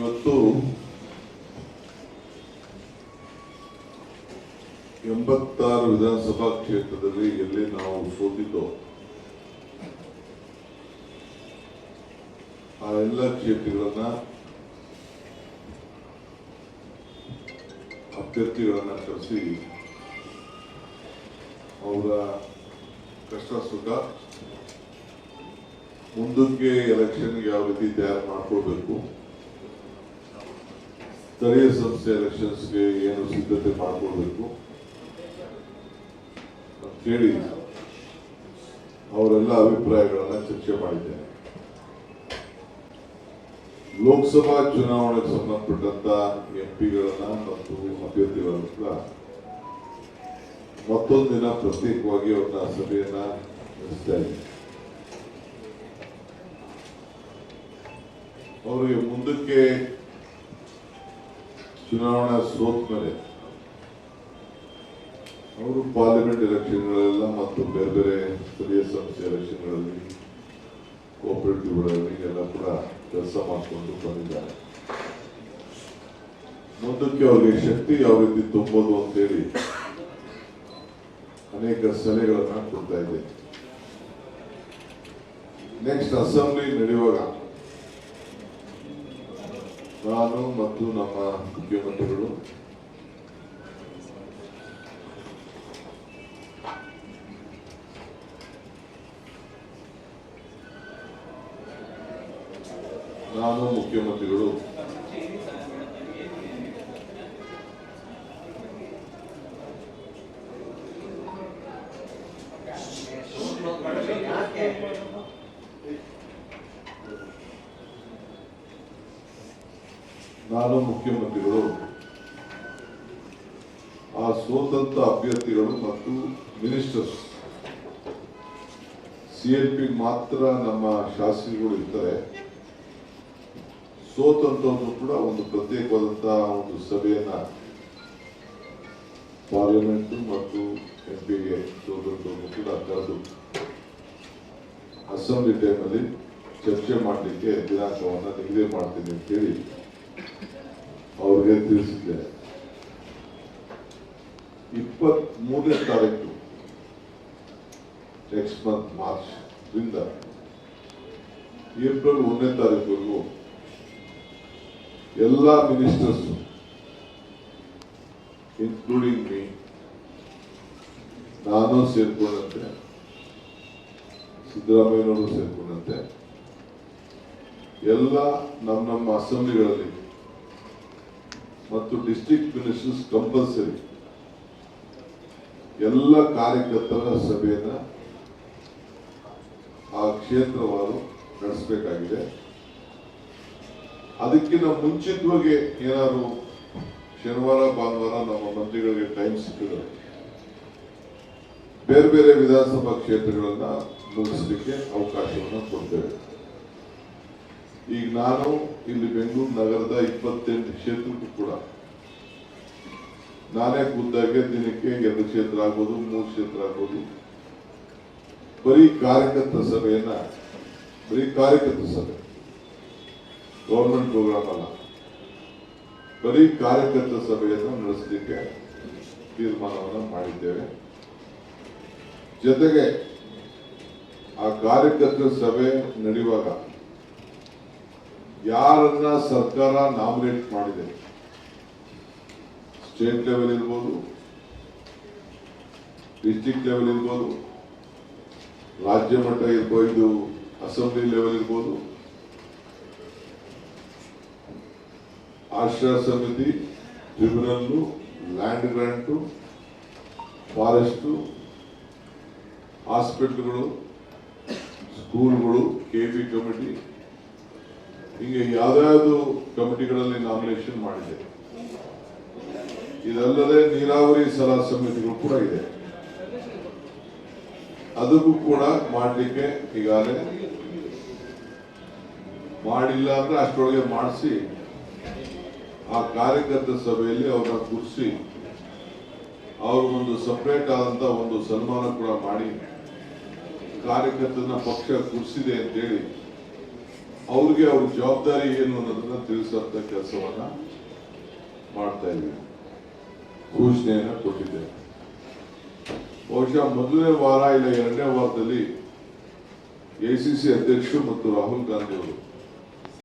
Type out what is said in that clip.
ಇವತ್ತು 86 ವಿಧಾನಸಭಾ ಕ್ಷೇತ್ರದಲ್ಲಿ ಎಲ್ಲಿ ನಾವು ಸೋತಿದ್ದೋ ಆ ಎಲ್ಲ ಕ್ಷೇತ್ರಗಳನ್ನ ಅಭ್ಯರ್ಥಿಗಳನ್ನ ಕರೆಸಿ ಅವರ ಕಷ್ಟ ಸುಖ ಮುಂದಕ್ಕೆ ಎಲೆಕ್ಷನ್ ಯಾವ ರೀತಿ ತಯಾರು ಮಾಡ್ಕೊಳ್ಬೇಕು, ಸ್ಥಳೀಯ ಸಂಸ್ಥೆ ಎಲೆಕ್ಷನ್ಸ್ಗೆ ಏನು ಸಿದ್ಧತೆ ಮಾಡ್ಕೊಳ್ಬೇಕು ಅಂತ ಹೇಳಿ ಅವರೆಲ್ಲ ಅಭಿಪ್ರಾಯಗಳನ್ನ ಚರ್ಚೆ ಮಾಡಿದ್ದೇನೆ. ಲೋಕಸಭಾ ಚುನಾವಣೆಗೆ ಸಂಬಂಧಪಟ್ಟಂತ ಎಂಪಿಗಳನ್ನ ಮತ್ತು ಅಭ್ಯರ್ಥಿಗಳನ್ನ ಕೂಡ ಮತ್ತೊಂದಿನ ಪ್ರತ್ಯೇಕವಾಗಿ ಅವ್ರನ್ನ ಸಭೆಯನ್ನ ನಡೆಸ್ತಾ ಇದ್ದೀನಿ. ಅವರಿಗೆ ಮುಂದಕ್ಕೆ ಚುನಾವಣಾ ಸೋತ ಮೇಲೆ ಅವರು ಪಾರ್ಲಿಮೆಂಟ್ ಎಲೆಕ್ಷನ್ಗಳೆಲ್ಲ ಮತ್ತು ಬೇರೆ ಬೇರೆ ಸ್ಥಳೀಯ ಸಂಸ್ಥೆ ಎಲೆಕ್ಷನ್ಗಳಲ್ಲಿ ಕೋಆಪರೇಟಿವ್ಗಳಲ್ಲಿ ಎಲ್ಲ ಕೂಡ ಕೆಲಸ ಮಾಡಿಕೊಂಡು ಬಂದಿದ್ದಾರೆ. ಮುಂದಕ್ಕೆ ಅವರಿಗೆ ಶಕ್ತಿ ಯಾವ ರೀತಿ ತುಂಬೋದು ಅಂತೇಳಿ ಅನೇಕ ಸಲಹೆಗಳನ್ನ ಕೊಡ್ತಾ ಇದ್ದೇನೆ. ನೆಕ್ಸ್ಟ್ ಅಸೆಂಬ್ಲಿ ನಡೆಯುವಾಗ ನಾನು ಮತ್ತು ನಮ್ಮ ಮುಖ್ಯಮಂತ್ರಿಗಳು ಮುಖ್ಯಮಂತ್ರಿಗಳು ಆ ಸ್ವತಂತ್ರ ಅಭ್ಯರ್ಥಿಗಳು ಮತ್ತು ಮಿನಿಸ್ಟರ್ಸ್ CLP ಮಾತ್ರ ನಮ್ಮ ಶಾಸಕರುಗಳು ಇರ್ತಾರೆ. ಸ್ವತಂತ್ರವನ್ನು ಕೂಡ ಒಂದು ಪ್ರತ್ಯೇಕವಾದಂತಹ ಒಂದು ಸಭೆಯನ್ನ ಪಾರ್ಲಿಮೆಂಟ್ ಮತ್ತು ಎಂಪಿಗೆ ಸ್ವತಂತ್ರವನ್ನು ಕೂಡ ಕರೆದು ಅಸೆಂಬ್ಲಿ ಟೈಮಲ್ಲಿ ಚರ್ಚೆ ಮಾಡಲಿಕ್ಕೆ ದಿನಾಂಕವನ್ನು ನಿಗದಿ ಮಾಡ್ತೀನಿ ಅಂತೇಳಿ ಅವ್ರಿಗೆ ತಿಳಿಸಿದ್ದೇನೆ. 23ನೇ ತಾರೀಕು ನೆಕ್ಸ್ಟ್ ಮಂತ್ ಮಾರ್ಚ್ ರಿಂದ ಏಪ್ರಿಲ್ 1ನೇ ತಾರೀಕುವರೆಗೂ ಎಲ್ಲ ಮಿನಿಸ್ಟರ್ಸ್ ಇನ್ಕ್ಲೂಡಿಂಗ್ ಮೀ, ನಾನು ಸೇರ್ಕೊಂಡಂತೆ, ಸಿದ್ದರಾಮಯ್ಯನವರು ಸೇರ್ಕೊಂಡಂತೆ ಎಲ್ಲ ನಮ್ಮ ಅಸೆಂಬ್ಲಿಗಳಲ್ಲಿ ಮತ್ತು ಡಿಸ್ಟ್ರಿಕ್ಟ್ ಮಿನಿಸ್ಟರ್ಸ್ ಕಂಪಲ್ಸರಿ ಎಲ್ಲ ಕಾರ್ಯಕರ್ತರ ಸಭೆಯನ್ನ ಆ ಕ್ಷೇತ್ರವಾರು ನಡೆಸಬೇಕಾಗಿದೆ. ಅದಕ್ಕಿಂತ ಮುಂಚಿತವಾಗಿ ಏನಾದ್ರು ಶನಿವಾರ ಭಾನುವಾರ ನಮ್ಮ ಮಂತ್ರಿಗಳಿಗೆ ಟೈಮ್ ಸಿಕ್ಕಿದ್ರೆ ಬೇರೆ ಬೇರೆ ವಿಧಾನಸಭಾ ಕ್ಷೇತ್ರಗಳನ್ನ ಮುಗಿಸಲಿಕ್ಕೆ ಅವಕಾಶವನ್ನು ಕೊಡ್ತೇವೆ. ಈಗ ನಾನು ಇಲ್ಲಿ ಬೆಂಗಳೂರು ನಗರದ 28 ಕ್ಷೇತ್ರಕ್ಕೂ ಕೂಡ ನಾನೇ ಖುದ್ದಾಗೆ ದಿನಕ್ಕೆ 2 ಕ್ಷೇತ್ರ ಆಗ್ಬೋದು, 3 ಕ್ಷೇತ್ರ ಆಗ್ಬೋದು, ಬರೀ ಕಾರ್ಯಕರ್ತರ ಸಭೆ, ಗವರ್ಮೆಂಟ್ ಪ್ರೋಗ್ರಾಮ್ ಅಲ್ಲ, ಬರೀ ಕಾರ್ಯಕರ್ತರ ಸಭೆಯನ್ನು ನಡೆಸಲಿಕ್ಕೆ ತೀರ್ಮಾನವನ್ನು ಮಾಡಿದ್ದೇವೆ. ಜೊತೆಗೆ ಆ ಕಾರ್ಯಕರ್ತರ ಸಭೆ ನಡೆಯುವಾಗ ಯಾರನ್ನ ಸರ್ಕಾರ ನಾಮಿನೇಟ್ ಮಾಡಿದೆ, ಸ್ಟೇಟ್ ಲೆವೆಲ್ ಇರ್ಬೋದು, ಡಿಸ್ಟ್ರಿಕ್ಟ್ ಲೆವೆಲ್ ಇರ್ಬೋದು, ರಾಜ್ಯ ಮಟ್ಟ ಇರ್ಬೋದು, ಅಸೆಂಬ್ಲಿ ಲೆವೆಲ್ ಇರ್ಬೋದು, ಆಶ್ರಯ ಸಮಿತಿ, ಟ್ರಿಬ್ಯುನಲ್, ಲ್ಯಾಂಡ್ ಗ್ರಾಂಟು, ಫಾರೆಸ್ಟು, ಹಾಸ್ಪಿಟಲ್ಗಳು, ಸ್ಕೂಲ್ಗಳು, KB ಕಮಿಟಿ, ಹೀಗೆ ಯಾವ್ದಾದ್ರು ಕಮಿಟಿಗಳಲ್ಲಿ ನಾಮಿನೇಷನ್ ಮಾಡಿದೆ. ಇದಲ್ಲದೆ ನೀರಾವರಿ ಸಲಹಾ ಸಮಿತಿಗಳು ಕೂಡ ಇದೆ. ಅದಕ್ಕೂ ಕೂಡ ಮಾಡಲಿಕ್ಕೆ ಈಗಾಗಲೇ ಮಾಡಿಲ್ಲ ಅಂದ್ರೆ ಅಷ್ಟರೊಳಗೆ ಮಾಡಿಸಿ ಆ ಕಾರ್ಯಕರ್ತರ ಸಭೆಯಲ್ಲಿ ಅವ್ರನ್ನ ಕೂರಿಸಿ ಅವ್ರಿಗೊಂದು ಸಪರೇಟ್ ಆದಂತ ಒಂದು ಸನ್ಮಾನ ಕೂಡ ಮಾಡಿ ಕಾರ್ಯಕರ್ತನ ಪಕ್ಷ ಕೂರಿಸಿದೆ ಅಂತೇಳಿ ಅವ್ರಿಗೆ ಅವ್ರ ಜವಾಬ್ದಾರಿ ಏನು ಅನ್ನೋದನ್ನ ತಿಳಿಸುವಂತ ಕೆಲಸವನ್ನ ಮಾಡ್ತಾ ಇದ್ದೀವಿ. ಸೂಚನೆಯನ್ನ ಕೊಟ್ಟಿದ್ದೇವೆ. ಬಹುಶಃ ಮೊದಲನೇ ವಾರ ಇಲ್ಲ 2ನೇ ವಾರದಲ್ಲಿ ACC ಅಧ್ಯಕ್ಷರು ಮತ್ತು ರಾಹುಲ್ ಗಾಂಧಿ ಅವರು